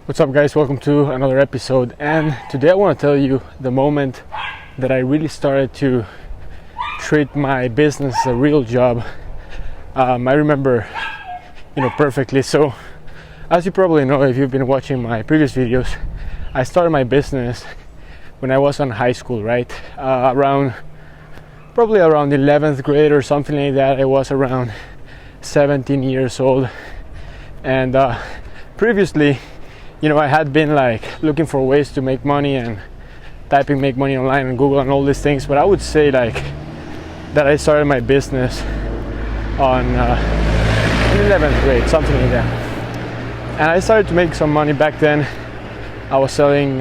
What's up, guys? Welcome to another episode, and today I want to tell you the moment that I really started to treat my business as a real job. I remember perfectly. So as you probably know, if you've been watching my previous videos, I started my business when I was in high school, right? Probably around 11th grade or something like that. I was around 17 years old, and previously I had been looking for ways to make money and typing make money online on Google and all these things, but I would say that I started my business on in 11th grade, something like that. And I started to make some money back then. I was selling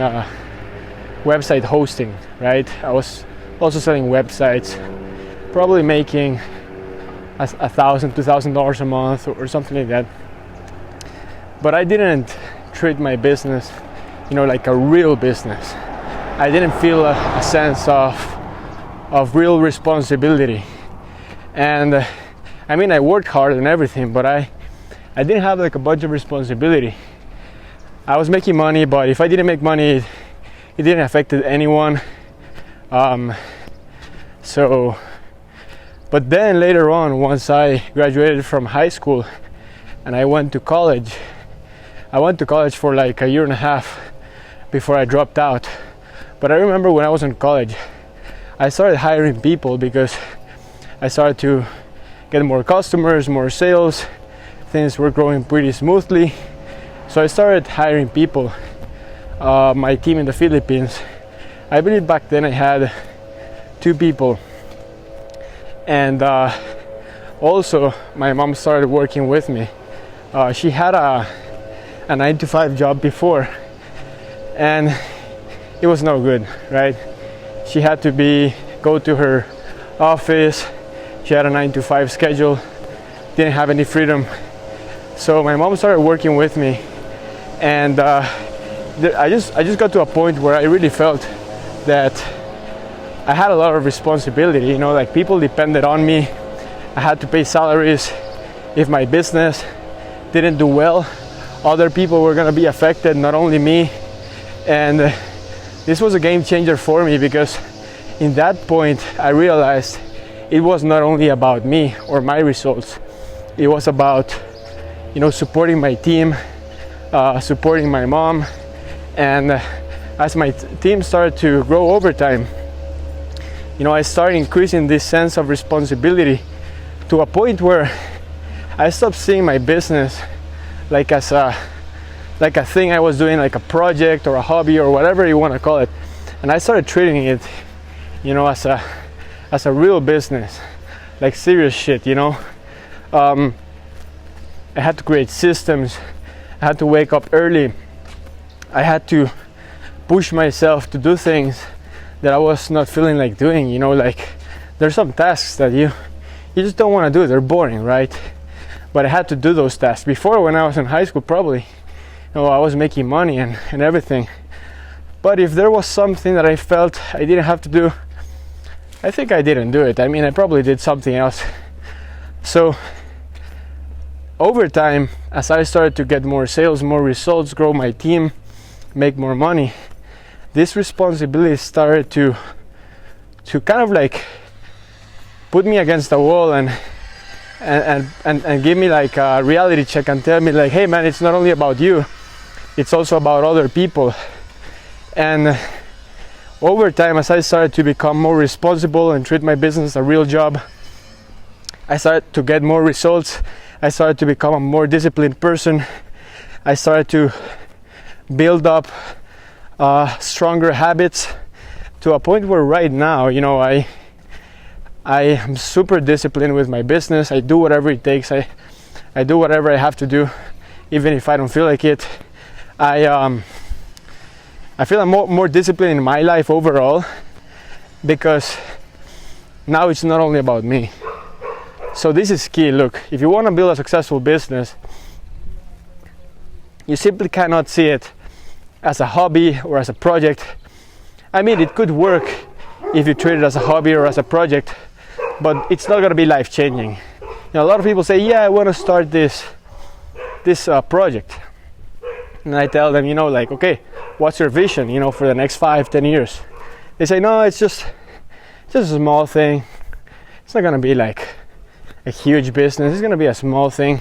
website hosting, right? I was also selling websites, probably making $1,000, $2,000 a month or something like that. But I didn't treat my business like a real business. I didn't feel a sense of real responsibility. And I worked hard and everything, but I didn't have a bunch of responsibility. I was making money, but if I didn't make money, it didn't affect anyone. But then later on, once I graduated from high school and I went to college for a year and a half before I dropped out. But I remember when I was in college, I started hiring people because I started to get more customers, more sales. Things were growing pretty smoothly. So I started hiring people. My team in the Philippines, I believe back then I had 2 people. And also my mom started working with me. She had a 9-to-5 job before, and it was no good, right? She had to go to her office. She had a 9-to-5 schedule, didn't have any freedom. So my mom started working with me, and I just got to a point where I really felt that I had a lot of responsibility. People depended on me. I had to pay salaries. If my business didn't do well, other people were going to be affected, not only me. And this was a game changer for me, because in that point I realized it was not only about me or my results. It was about supporting my team, supporting my mom. And as my team started to grow over time, I started increasing this sense of responsibility to a point where I stopped seeing my business like a thing I was doing, like a project or a hobby or whatever you want to call it. And I started treating it as a real business, like serious shit. I had to create systems. I had to wake up early. I had to push myself to do things that I was not feeling like doing. There's some tasks that you just don't want to do. They're boring, right? But I had to do those tasks. Before, when I was in high school, probably I was making money and everything. But if there was something that I felt I didn't have to do, I think I didn't do it. I probably did something else. So over time, as I started to get more sales, more results, grow my team, make more money, this responsibility started to kind of put me against the wall and give me a reality check and tell me hey man, it's not only about you, it's also about other people. And over time, as I started to become more responsible and treat my business as a real job, I started to get more results. I started to become a more disciplined person. I started to build up stronger habits to a point where right now, I am super disciplined with my business. I do whatever it takes. I do whatever I have to do, even if I don't feel like it. I feel I'm more disciplined in my life overall, because now it's not only about me. So this is key. Look, if you want to build a successful business, you simply cannot see it as a hobby or as a project. It could work if you treat it as a hobby or as a project, but it's not going to be life-changing. A lot of people say, yeah, I want to start this project. And I tell them, like, okay, what's your vision, for the next 5-10 years? They say, no, it's just a small thing. It's not gonna be like a huge business. It's gonna be a small thing.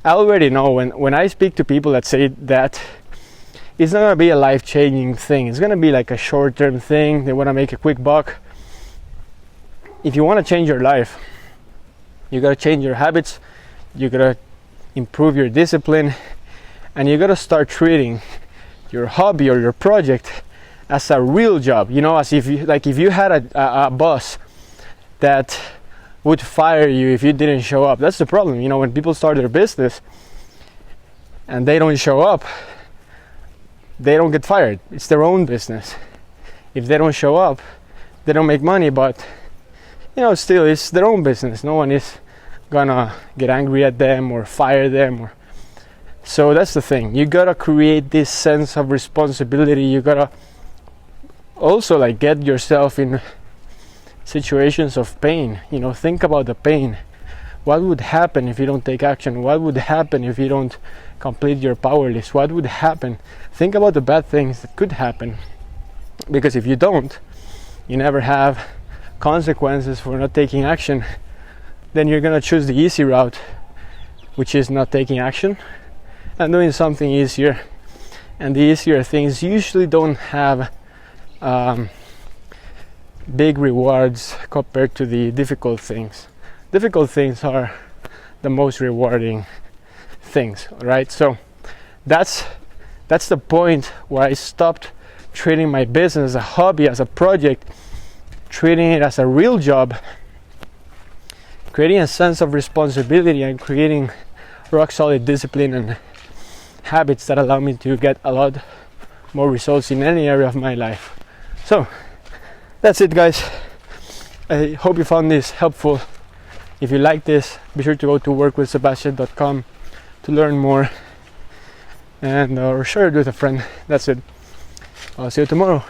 I already know when I speak to people that say that, it's not gonna be a life-changing thing. It's gonna be like a short-term thing. They wanna make a quick buck. If you wanna change your life, you gotta change your habits. You gotta improve your discipline, and you gotta start treating your hobby or your project as a real job. As if you had a boss that would fire you if you didn't show up. That's the problem. When people start their business and they don't show up, they don't get fired. It's their own business. If they don't show up, they don't make money, but still it's their own business. No one is gonna get angry at them or fire them. So that's the thing. You gotta create this sense of responsibility. You gotta also get yourself in situations of pain. Think about the pain. What would happen if you don't take action? What would happen if you don't complete your power list? What would happen? Think about the bad things that could happen, because if you don't, you never have consequences for not taking action. Then you're gonna choose the easy route, which is not taking action and doing something easier. And the easier things usually don't have big rewards compared to the difficult things. Difficult things are the most rewarding things, right? So that's the point where I stopped treating my business as a hobby, as a project, treating it as a real job, creating a sense of responsibility, and creating rock solid discipline and habits that allow me to get a lot more results in any area of my life. So that's it, guys. I hope you found this helpful. If you like this, be sure to go to workwithsebastian.com to learn more, and or share it with a friend. That's it. I'll see you tomorrow.